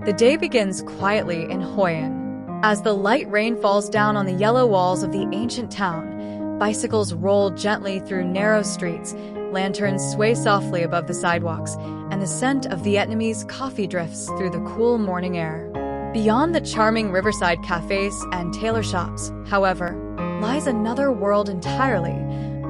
The day begins quietly in Hoi An. As the light rain falls down on the yellow walls of the ancient town, bicycles roll gently through narrow streets, lanterns sway softly above the sidewalks, and the scent of Vietnamese coffee drifts through the cool morning air. Beyond the charming riverside cafes and tailor shops, however, lies another world entirely,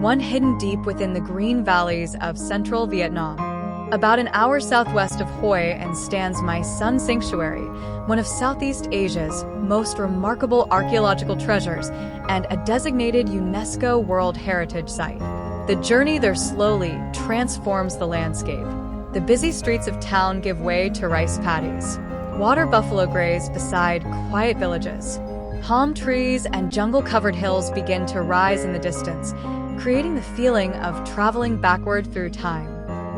one hidden deep within the green valleys of central Vietnam. About an hour southwest of Hoi An stands My Sun Sanctuary, one of Southeast Asia's most remarkable archaeological treasures and a designated UNESCO World Heritage Site. The journey there slowly transforms the landscape. The busy streets of town give way to rice paddies. Water buffalo graze beside quiet villages. Palm trees and jungle-covered hills begin to rise in the distance, creating the feeling of traveling backward through time.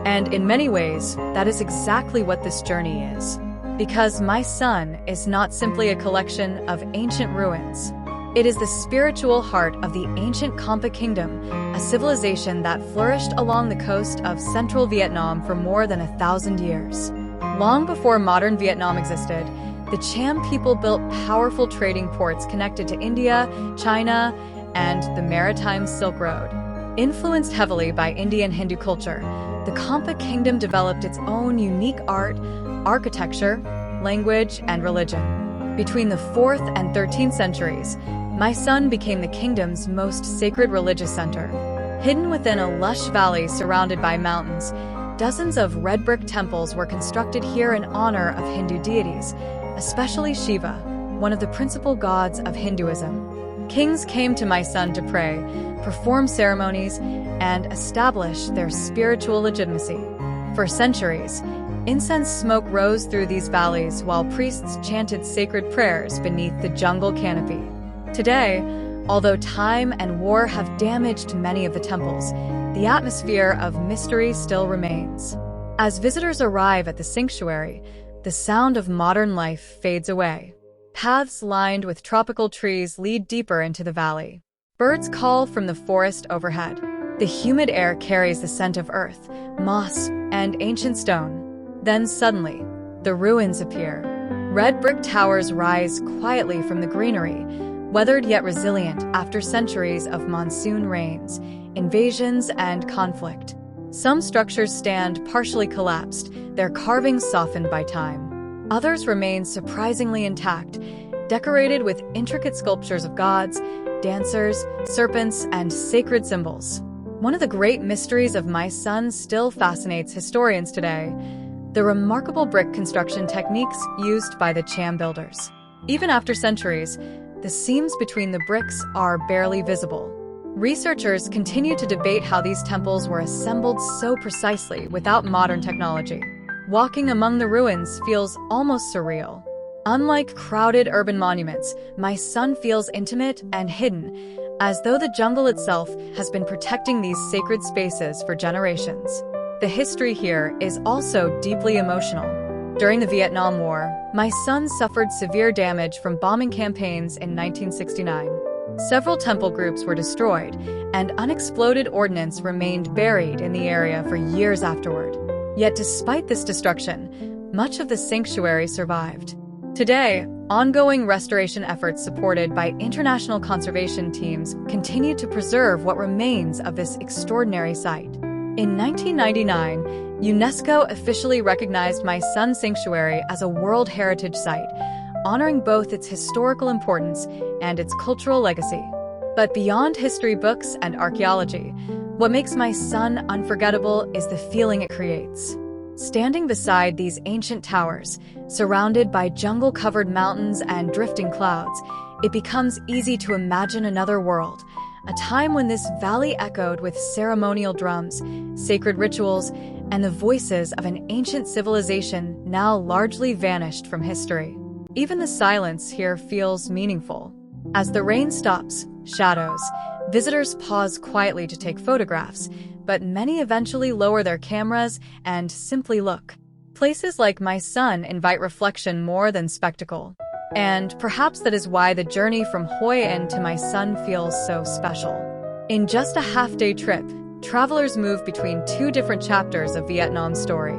And in many ways, that is exactly what this journey is. Because My Sun is not simply a collection of ancient ruins. It is the spiritual heart of the ancient Champa Kingdom, a civilization that flourished along the coast of central Vietnam for more than 1,000 years. Long before modern Vietnam existed, the Cham people built powerful trading ports connected to India, China, and the maritime Silk Road. Influenced heavily by Indian Hindu culture, the Champa Kingdom developed its own unique art, architecture, language, and religion. Between the 4th and 13th centuries, My Sun became the kingdom's most sacred religious center. Hidden within a lush valley surrounded by mountains, dozens of red brick temples were constructed here in honor of Hindu deities, especially Shiva, one of the principal gods of Hinduism. Kings came to My Sun to pray, perform ceremonies, and establish their spiritual legitimacy. For centuries, incense smoke rose through these valleys while priests chanted sacred prayers beneath the jungle canopy. Today, although time and war have damaged many of the temples, the atmosphere of mystery still remains. As visitors arrive at the sanctuary, the sound of modern life fades away. Paths lined with tropical trees lead deeper into the valley. Birds call from the forest overhead. The humid air carries the scent of earth, moss, and ancient stone. Then suddenly, the ruins appear. Red brick towers rise quietly from the greenery, weathered yet resilient after centuries of monsoon rains, invasions, and conflict. Some structures stand partially collapsed, their carvings softened by time. Others remain surprisingly intact, decorated with intricate sculptures of gods, dancers, serpents, and sacred symbols. One of the great mysteries of My Sun still fascinates historians today: the remarkable brick construction techniques used by the Cham builders. Even after centuries, the seams between the bricks are barely visible. Researchers continue to debate how these temples were assembled so precisely without modern technology. Walking among the ruins feels almost surreal. Unlike crowded urban monuments, My Sun feels intimate and hidden, as though the jungle itself has been protecting these sacred spaces for generations. The history here is also deeply emotional. During the Vietnam War, My Sun suffered severe damage from bombing campaigns in 1969. Several temple groups were destroyed, and unexploded ordnance remained buried in the area for years afterward. Yet despite this destruction, much of the sanctuary survived. Today, ongoing restoration efforts supported by international conservation teams continue to preserve what remains of this extraordinary site. In 1999, UNESCO officially recognized My Sun Sanctuary as a World Heritage Site, honoring both its historical importance and its cultural legacy. But beyond history books and archaeology, what makes My Sun unforgettable is the feeling it creates. Standing beside these ancient towers, surrounded by jungle-covered mountains and drifting clouds, it becomes easy to imagine another world, a time when this valley echoed with ceremonial drums, sacred rituals, and the voices of an ancient civilization now largely vanished from history. Even the silence here feels meaningful. As the rain stops, shadows, visitors pause quietly to take photographs, but many eventually lower their cameras and simply look. Places like My Sun invite reflection more than spectacle. And perhaps that is why the journey from Hoi An to My Sun feels so special. In just a half-day trip, travelers move between two different chapters of Vietnam's story.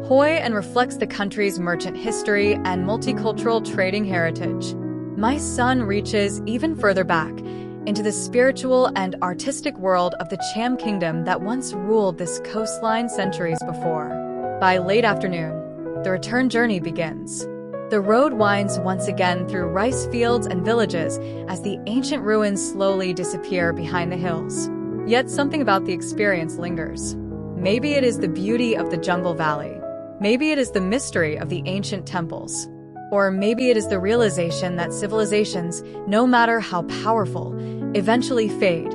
Hoi An reflects the country's merchant history and multicultural trading heritage. My son reaches even further back, into the spiritual and artistic world of the Cham kingdom that once ruled this coastline centuries before. By late afternoon, the return journey begins. The road winds once again through rice fields and villages as the ancient ruins slowly disappear behind the hills. Yet something about the experience lingers. Maybe it is the beauty of the jungle valley. Maybe it is the mystery of the ancient temples. Or maybe it is the realization that civilizations, no matter how powerful, eventually fade,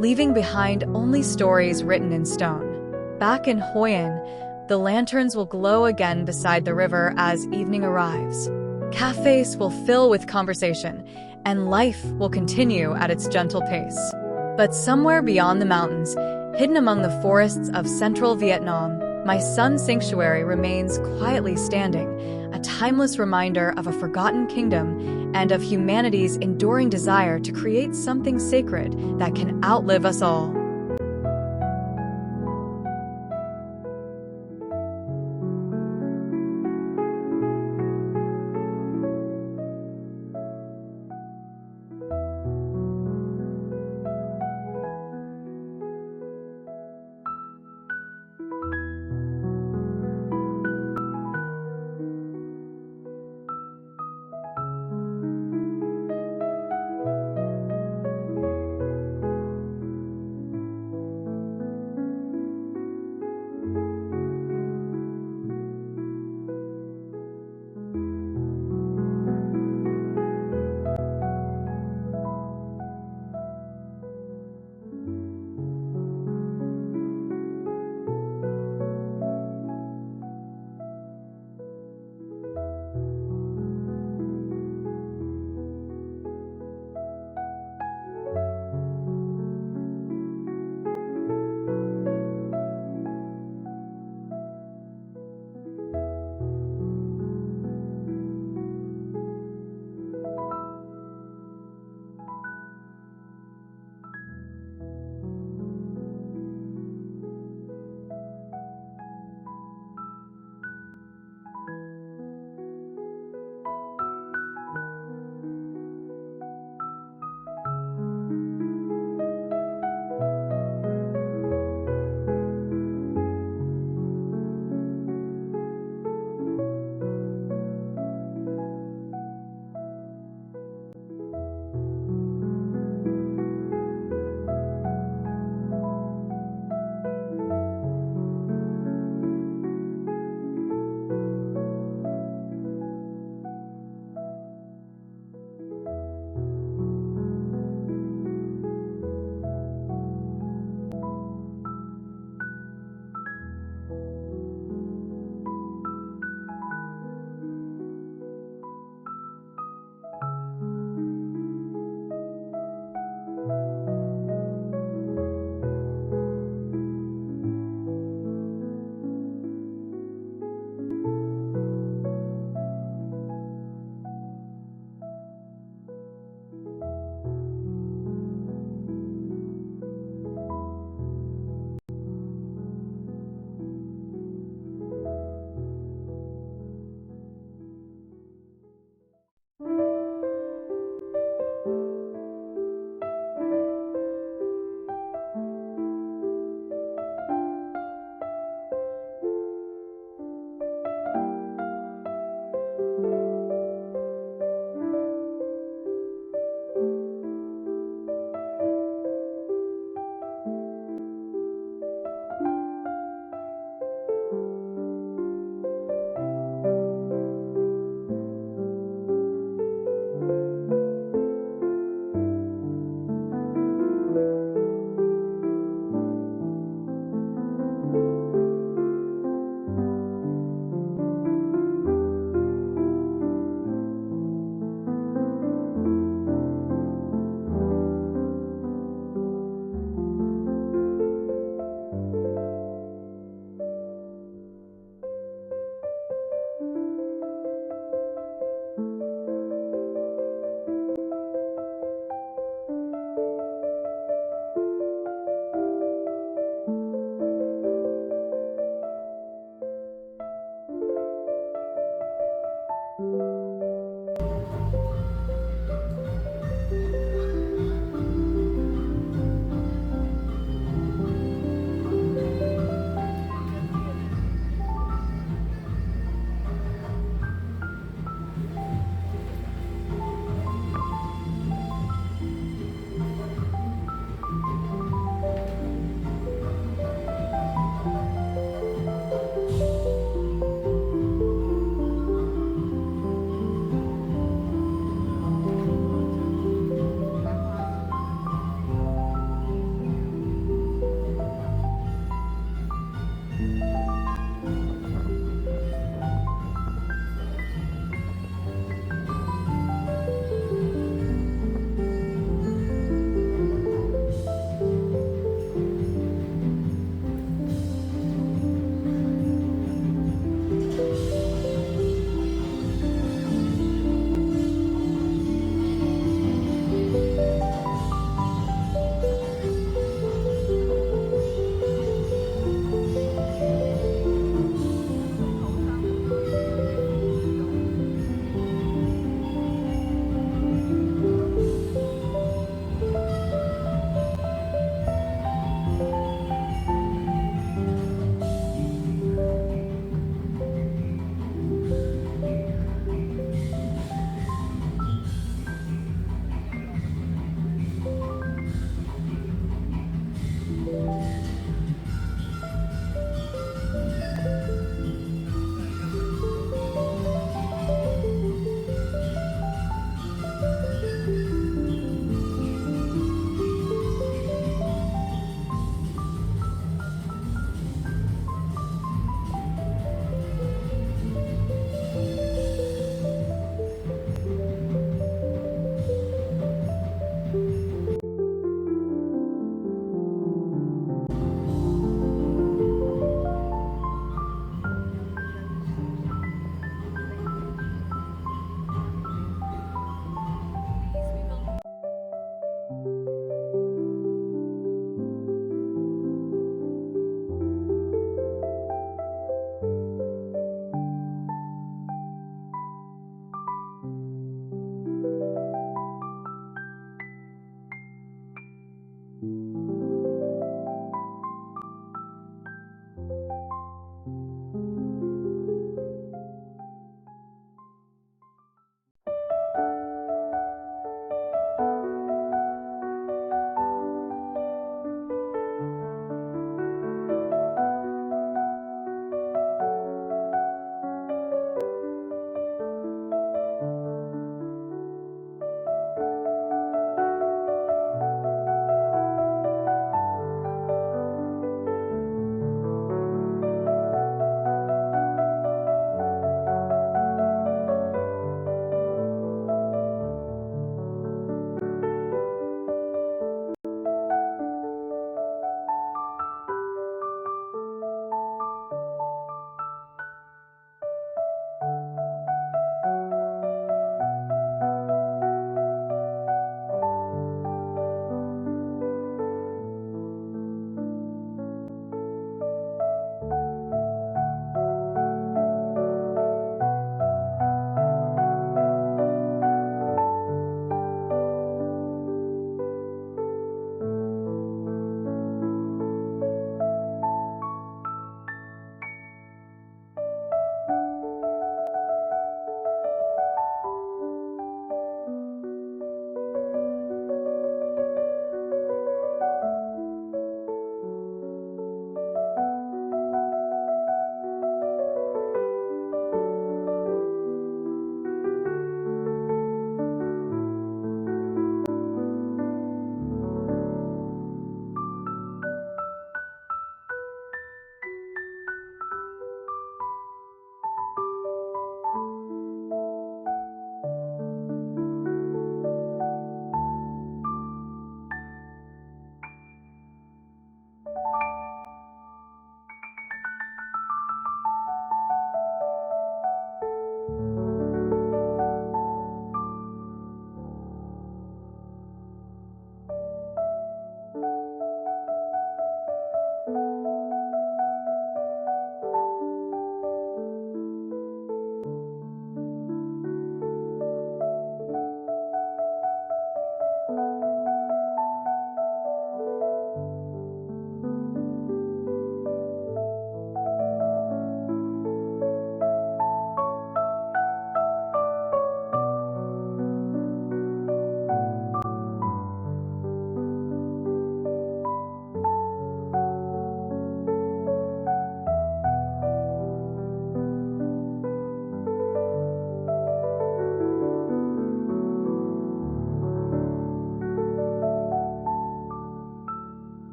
leaving behind only stories written in stone. Back in Hoi An, the lanterns will glow again beside the river as evening arrives. Cafes will fill with conversation, and life will continue at its gentle pace. But somewhere beyond the mountains, hidden among the forests of central Vietnam, my son's sanctuary remains quietly standing, a timeless reminder of a forgotten kingdom and of humanity's enduring desire to create something sacred that can outlive us all.